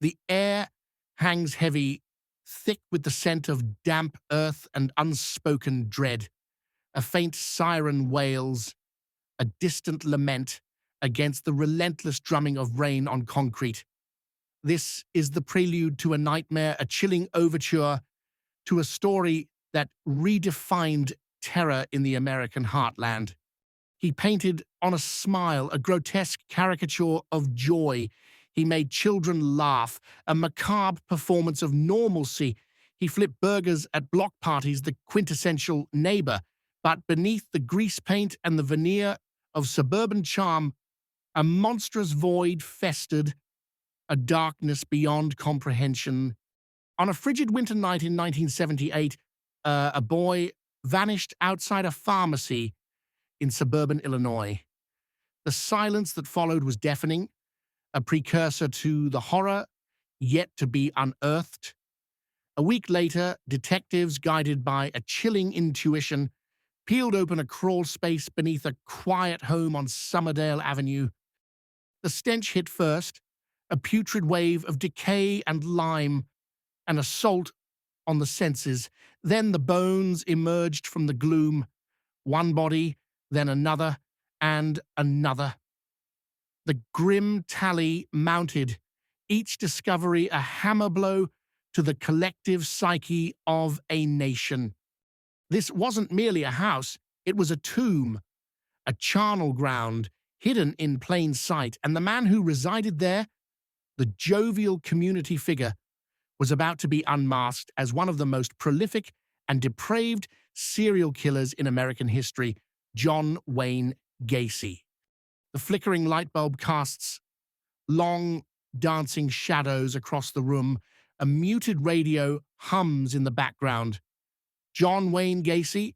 The air hangs heavy, thick with the scent of damp earth and unspoken dread. A faint siren wails, a distant lament against the relentless drumming of rain on concrete. This is the prelude to a nightmare, a chilling overture to a story that redefined terror in the American heartland. He painted on a smile a grotesque caricature of joy. He made children laugh, a macabre performance of normalcy. He flipped burgers at block parties, the quintessential neighbor. But beneath the grease paint and the veneer of suburban charm, a monstrous void festered, a darkness beyond comprehension. On a frigid winter night in 1978, a boy vanished outside a pharmacy in suburban Illinois. The silence that followed was deafening, a precursor to the horror yet to be unearthed. A week later, detectives, guided by a chilling intuition, peeled open a crawl space beneath a quiet home on Summerdale Avenue. The stench hit first, a putrid wave of decay and lime, an assault on the senses. Then the bones emerged from the gloom, one body, then another, and another. The grim tally mounted, each discovery a hammer blow to the collective psyche of a nation. This wasn't merely a house, it was a tomb, a charnel ground, hidden in plain sight, and the man who resided there, the jovial community figure, was about to be unmasked as one of the most prolific and depraved serial killers in American history, John Wayne Gacy. The flickering light bulb casts long, dancing shadows across the room. A muted radio hums in the background. John Wayne Gacy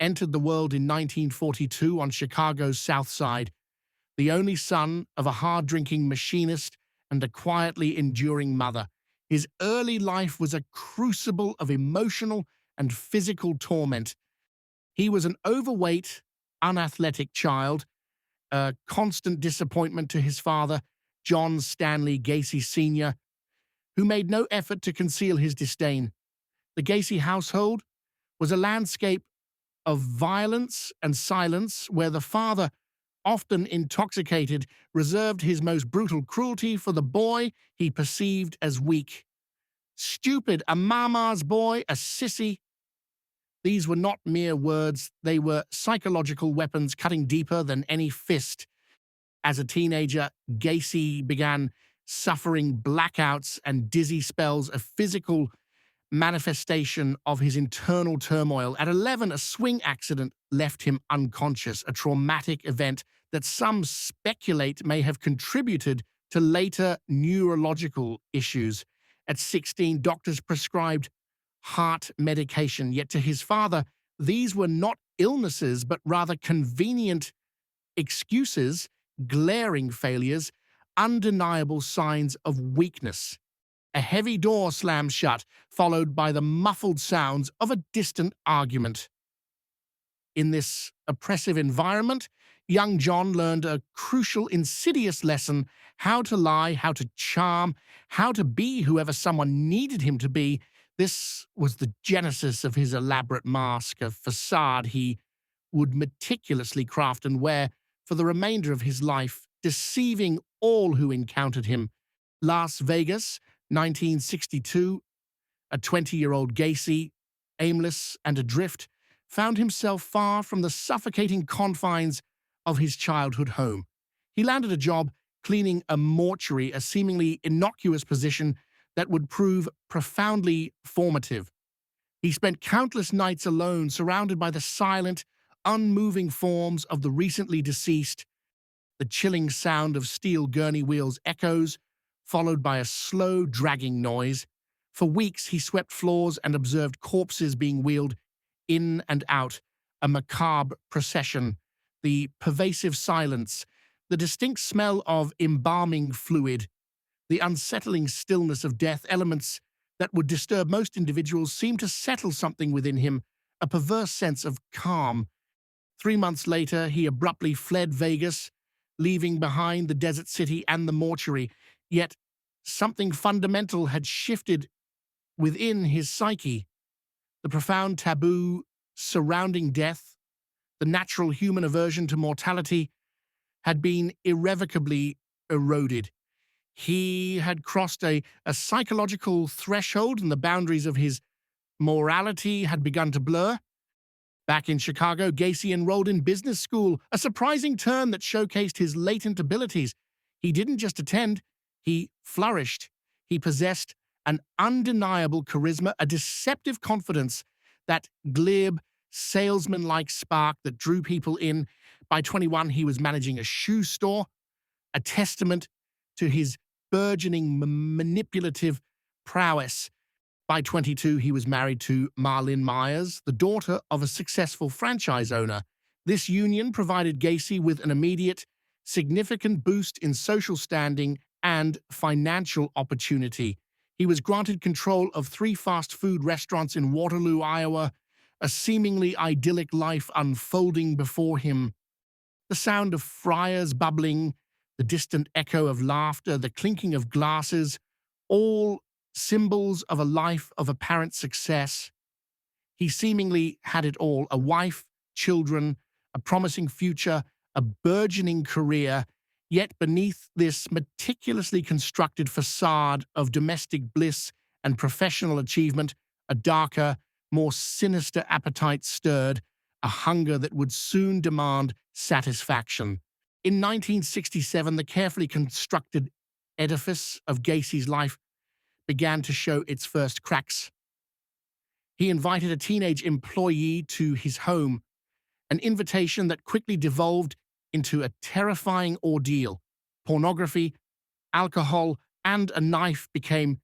entered the world in 1942 on Chicago's South Side, the only son of a hard-drinking machinist and a quietly enduring mother. His early life was a crucible of emotional and physical torment. He was an overweight, unathletic child, a constant disappointment to his father, John Stanley Gacy Sr., who made no effort to conceal his disdain. The Gacy household was a landscape of violence and silence where the father, often intoxicated, reserved his most brutal cruelty for the boy he perceived as weak. Stupid, a mama's boy, a sissy. These were not mere words, they were psychological weapons cutting deeper than any fist. As a teenager, Gacy began suffering blackouts and dizzy spells, a physical manifestation of his internal turmoil. At 11, a swing accident left him unconscious, a traumatic event that some speculate may have contributed to later neurological issues. At 16, doctors prescribed heart medication, yet to his father, these were not illnesses, but rather convenient excuses, glaring failures, undeniable signs of weakness. A heavy door slammed shut, followed by the muffled sounds of a distant argument. In this oppressive environment, young John learned a crucial, insidious lesson: how to lie, how to charm, how to be whoever someone needed him to be. This was the genesis of his elaborate mask, a facade he would meticulously craft and wear for the remainder of his life, deceiving all who encountered him. Las Vegas, 1962, a 20-year-old Gacy, aimless and adrift, found himself far from the suffocating confines of his childhood home. He landed a job cleaning a mortuary, a seemingly innocuous position that would prove profoundly formative. He spent countless nights alone, surrounded by the silent, unmoving forms of the recently deceased. The chilling sound of steel gurney wheels echoes, followed by a slow, dragging noise. For weeks, he swept floors and observed corpses being wheeled in and out, a macabre procession. The pervasive silence, the distinct smell of embalming fluid, the unsettling stillness of death, elements that would disturb most individuals, seemed to settle something within him, a perverse sense of calm. 3 months later, he abruptly fled Vegas, leaving behind the desert city and the mortuary. Yet Something fundamental had shifted within his psyche. The profound taboo surrounding death, the natural human aversion to mortality, had been irrevocably eroded. He had crossed a psychological threshold, and the boundaries of his morality had begun to blur. Back in Chicago, Gacy enrolled in business school, a surprising turn that showcased his latent abilities. He didn't just attend, he flourished. He possessed an undeniable charisma, a deceptive confidence, that glib, salesman-like spark that drew people in. By 21, he was managing a shoe store, a testament to his burgeoning manipulative prowess. By 22, he was married to Marlene Myers, the daughter of a successful franchise owner. This union provided Gacy with an immediate, significant boost in social standing and financial opportunity. He was granted control of 3 fast food restaurants in Waterloo, Iowa, a seemingly idyllic life unfolding before him. The sound of fryers bubbling, the distant echo of laughter, the clinking of glasses, all symbols of a life of apparent success. He seemingly had it all: a wife, children, a promising future, a burgeoning career. Yet beneath this meticulously constructed facade of domestic bliss and professional achievement, a darker, more sinister appetite stirred, a hunger that would soon demand satisfaction. In 1967, the carefully constructed edifice of Gacy's life began to show its first cracks. He invited a teenage employee to his home, an invitation that quickly devolved into a terrifying ordeal. Pornography, alcohol, and a knife became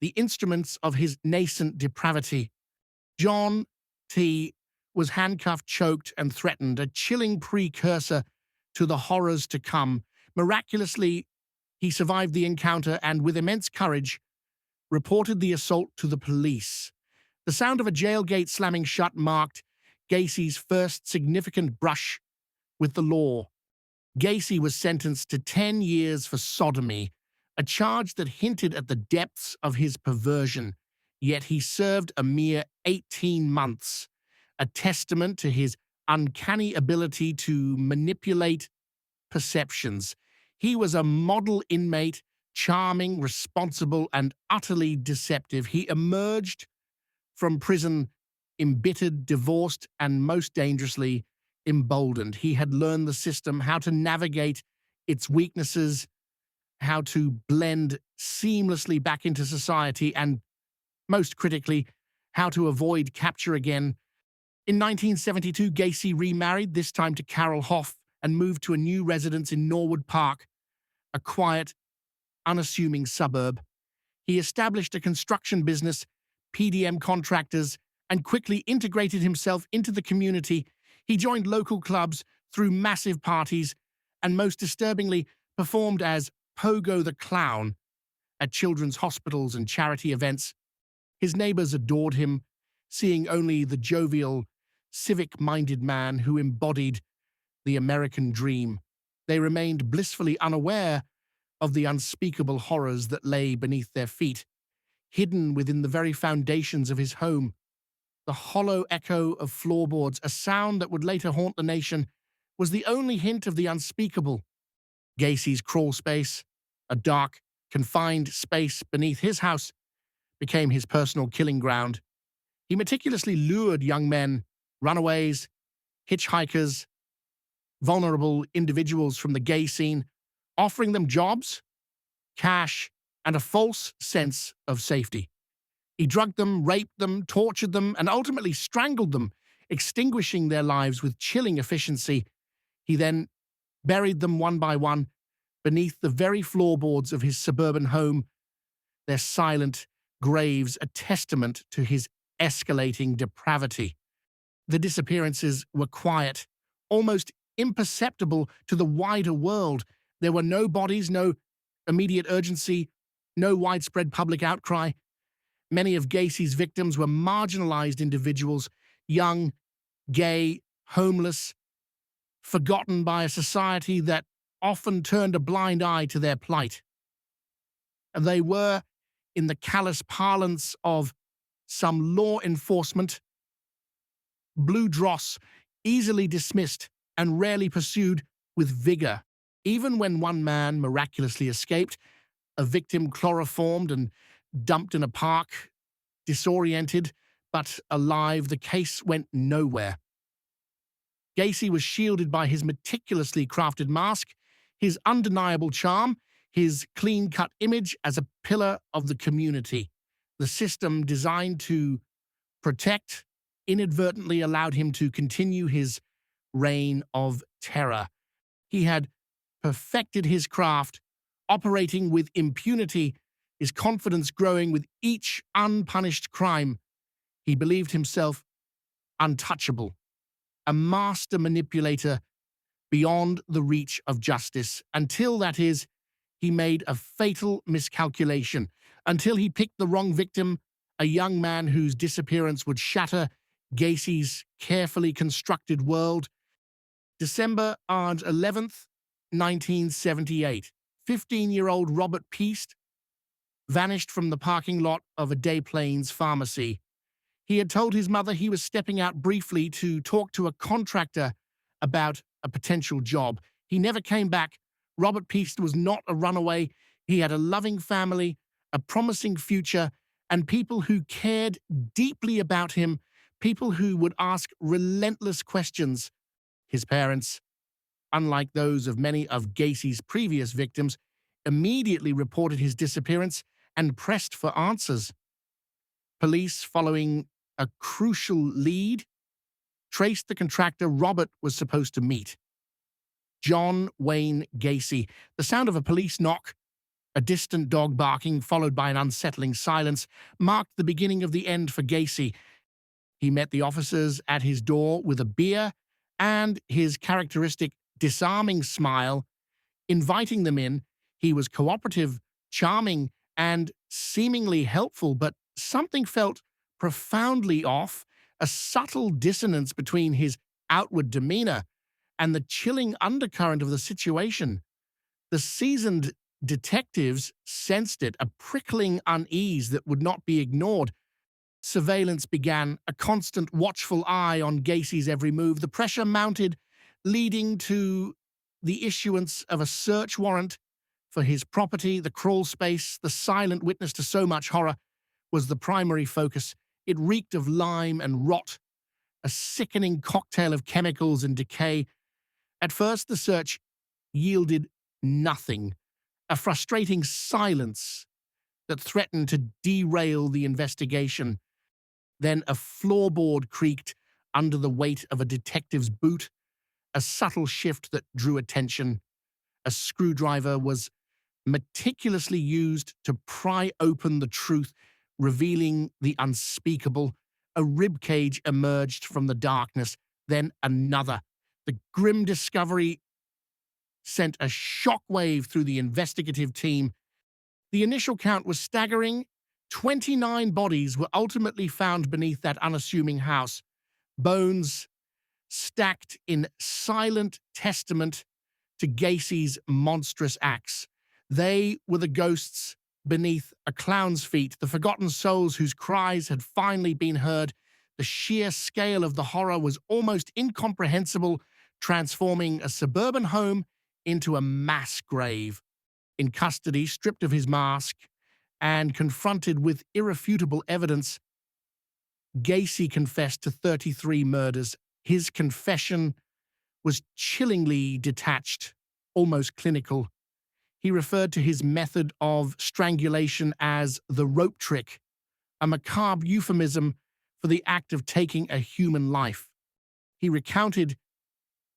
the instruments of his nascent depravity. John T. was handcuffed, choked, and threatened, a chilling precursor to the horrors to come. Miraculously, he survived the encounter and, with immense courage, reported the assault to the police. The sound of a jail gate slamming shut marked Gacy's first significant brush with the law. Gacy was sentenced to 10 years for sodomy, a charge that hinted at the depths of his perversion. Yet he served a mere 18 months, a testament to his uncanny ability to manipulate perceptions. He was a model inmate, charming, responsible, and utterly deceptive. He emerged from prison embittered, divorced, and most dangerously, emboldened. He had learned the system, how to navigate its weaknesses, how to blend seamlessly back into society, and, most critically, how to avoid capture again. In 1972, Gacy remarried, this time to Carol Hoff, and moved to a new residence in Norwood Park, a quiet, unassuming suburb. He established a construction business, PDM contractors, and quickly integrated himself into the community. He joined local clubs, threw massive parties, and most disturbingly, performed as Pogo the Clown at children's hospitals and charity events. His neighbors adored him, seeing only the jovial, civic-minded man who embodied the American dream. They remained blissfully unaware of the unspeakable horrors that lay beneath their feet, hidden within the very foundations of his home. The hollow echo of floorboards, a sound that would later haunt the nation, was the only hint of the unspeakable. Gacy's crawl space, a dark, confined space beneath his house, became his personal killing ground. He meticulously lured young men, runaways, hitchhikers, vulnerable individuals from the gay scene, offering them jobs, cash, and a false sense of safety. He drugged them, raped them, tortured them, and ultimately strangled them, extinguishing their lives with chilling efficiency. He then buried them one by one beneath the very floorboards of his suburban home, their silent graves a testament to his escalating depravity. The disappearances were quiet, almost imperceptible to the wider world. There were no bodies, no immediate urgency, no widespread public outcry. Many of Gacy's victims were marginalized individuals, young, gay, homeless, forgotten by a society that often turned a blind eye to their plight. They were, in the callous parlance of some law enforcement, blue dross, easily dismissed and rarely pursued with vigor. Even when one man miraculously escaped, a victim chloroformed and dumped in a park, disoriented but alive, the case went nowhere. Gacy was shielded by his meticulously crafted mask, his undeniable charm, his clean-cut image as a pillar of the community. The system designed to protect inadvertently allowed him to continue his reign of terror. He had perfected his craft, operating with impunity, his confidence growing with each unpunished crime. He believed himself untouchable, a master manipulator beyond the reach of justice, until, that is, he made a fatal miscalculation, until he picked the wrong victim, a young man whose disappearance would shatter Gacy's carefully constructed world. December 11th, 1978. 15-year-old Robert Piest vanished from the parking lot of a Des Plaines pharmacy. He had told his mother he was stepping out briefly to talk to a contractor about a potential job. He never came back. Robert Piest was not a runaway. He had a loving family, a promising future, and people who cared deeply about him, people who would ask relentless questions. His parents, unlike those of many of Gacy's previous victims, immediately reported his disappearance and pressed for answers. Police, following a crucial lead, traced the contractor Robert was supposed to meet. John Wayne Gacy. The sound of a police knock, a distant dog barking followed by an unsettling silence, marked the beginning of the end for Gacy. He met the officers at his door with a beer and his characteristic disarming smile, inviting them in. He was cooperative, charming, and seemingly helpful, but something felt profoundly off, a subtle dissonance between his outward demeanor and the chilling undercurrent of the situation. The seasoned detectives sensed it, a prickling unease that would not be ignored. Surveillance began, a constant watchful eye on Gacy's every move. The pressure mounted, leading to the issuance of a search warrant for his property. The crawl space, the silent witness to so much horror, was the primary focus. It reeked of lime and rot, a sickening cocktail of chemicals and decay. At first, the search yielded nothing, a frustrating silence that threatened to derail the investigation. Then a floorboard creaked under the weight of a detective's boot, a subtle shift that drew attention. A screwdriver was meticulously used to pry open the truth, revealing the unspeakable. A ribcage emerged from the darkness, then another. The grim discovery sent a shockwave through the investigative team. The initial count was staggering. 29 bodies were ultimately found beneath that unassuming house, bones stacked in silent testament to Gacy's monstrous acts. They were the ghosts beneath a clown's feet, the forgotten souls whose cries had finally been heard. The sheer scale of the horror was almost incomprehensible, transforming a suburban home into a mass grave. In custody, stripped of his mask, and confronted with irrefutable evidence, Gacy confessed to 33 murders. His confession was chillingly detached, almost clinical. He referred to his method of strangulation as the rope trick, a macabre euphemism for the act of taking a human life. He recounted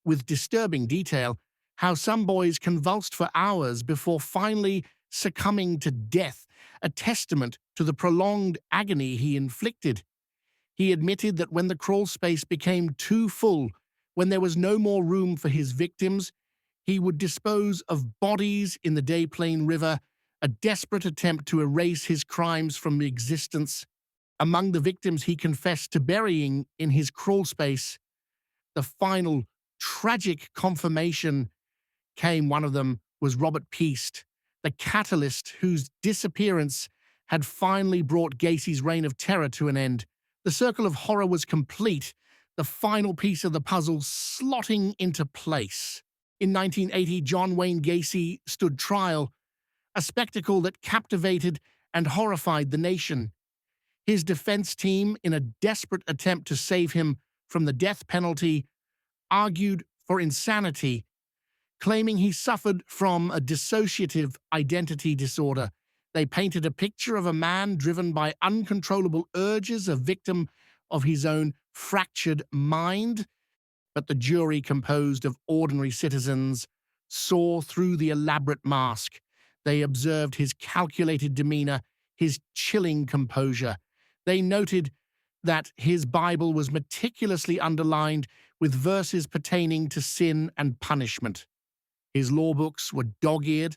with disturbing detail how some boys convulsed for hours before finally succumbing to death, a testament to the prolonged agony he inflicted. He admitted that when the crawl space became too full, when there was no more room for his victims, he would dispose of bodies in the Des Plaines River, a desperate attempt to erase his crimes from existence. Among the victims he confessed to burying in his crawl space, the final tragic confirmation came. One of them was Robert Piest, the catalyst whose disappearance had finally brought Gacy's reign of terror to an end. The circle of horror was complete, the final piece of the puzzle slotting into place. In 1980, John Wayne Gacy stood trial, a spectacle that captivated and horrified the nation. His defense team, in a desperate attempt to save him from the death penalty, argued for insanity, claiming he suffered from a dissociative identity disorder. They painted a picture of a man driven by uncontrollable urges, a victim of his own fractured mind. But the jury, composed of ordinary citizens, saw through the elaborate mask. They observed his calculated demeanor, his chilling composure. They noted that his Bible was meticulously underlined with verses pertaining to sin and punishment. His law books were dog-eared,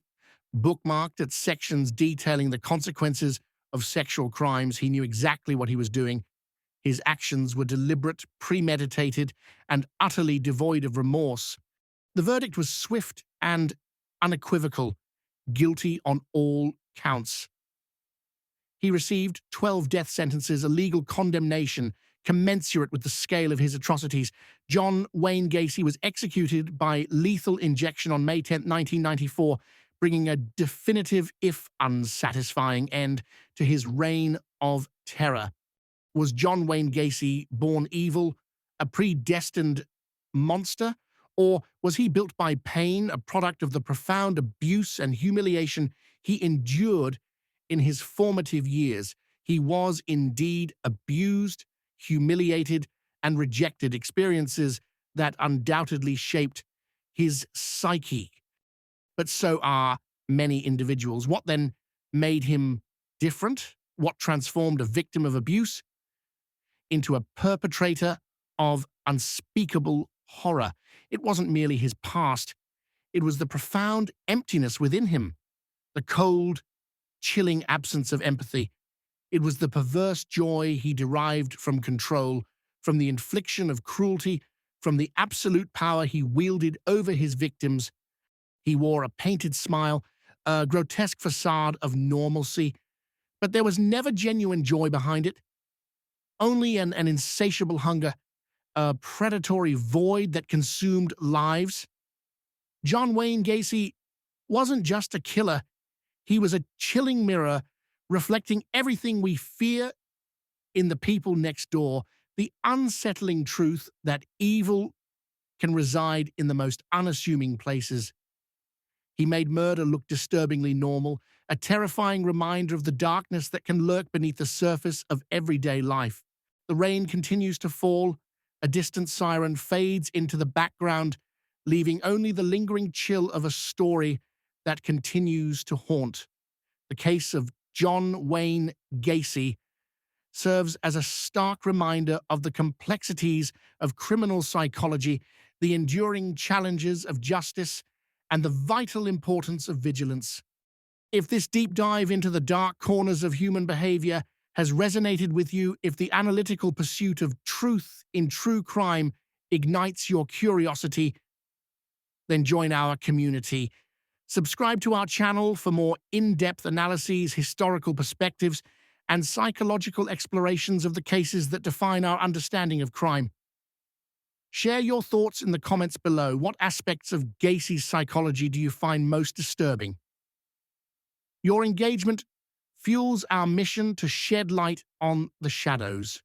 bookmarked at sections detailing the consequences of sexual crimes. He knew exactly what he was doing. His actions were deliberate, premeditated, and utterly devoid of remorse. The verdict was swift and unequivocal, guilty on all counts. He received 12 death sentences, a legal condemnation commensurate with the scale of his atrocities. John Wayne Gacy was executed by lethal injection on May 10, 1994, bringing a definitive, if unsatisfying, end to his reign of terror. Was John Wayne Gacy born evil, a predestined monster, or was he built by pain, a product of the profound abuse and humiliation he endured in his formative years? He was indeed abused, humiliated, and rejected, experiences that undoubtedly shaped his psyche. But so are many individuals. What then made him different? What transformed a victim of abuse into a perpetrator of unspeakable horror? It wasn't merely his past. It was the profound emptiness within him, the cold, chilling absence of empathy. It was the perverse joy he derived from control, from the infliction of cruelty, from the absolute power he wielded over his victims. He wore a painted smile, a grotesque facade of normalcy, but there was never genuine joy behind it. Only an insatiable hunger, a predatory void that consumed lives. John Wayne Gacy wasn't just a killer. He was a chilling mirror reflecting everything we fear in the people next door, the unsettling truth that evil can reside in the most unassuming places. He made murder look disturbingly normal, a terrifying reminder of the darkness that can lurk beneath the surface of everyday life. The rain continues to fall, a distant siren fades into the background, leaving only the lingering chill of a story that continues to haunt. The case of John Wayne Gacy serves as a stark reminder of the complexities of criminal psychology, the enduring challenges of justice, and the vital importance of vigilance. If this deep dive into the dark corners of human behavior has resonated with you, if the analytical pursuit of truth in true crime ignites your curiosity, then join our community. Subscribe to our channel for more in-depth analyses, historical perspectives, and psychological explorations of the cases that define our understanding of crime. Share your thoughts in the comments below. What aspects of Gacy's psychology do you find most disturbing? Your engagement fuels our mission to shed light on the shadows.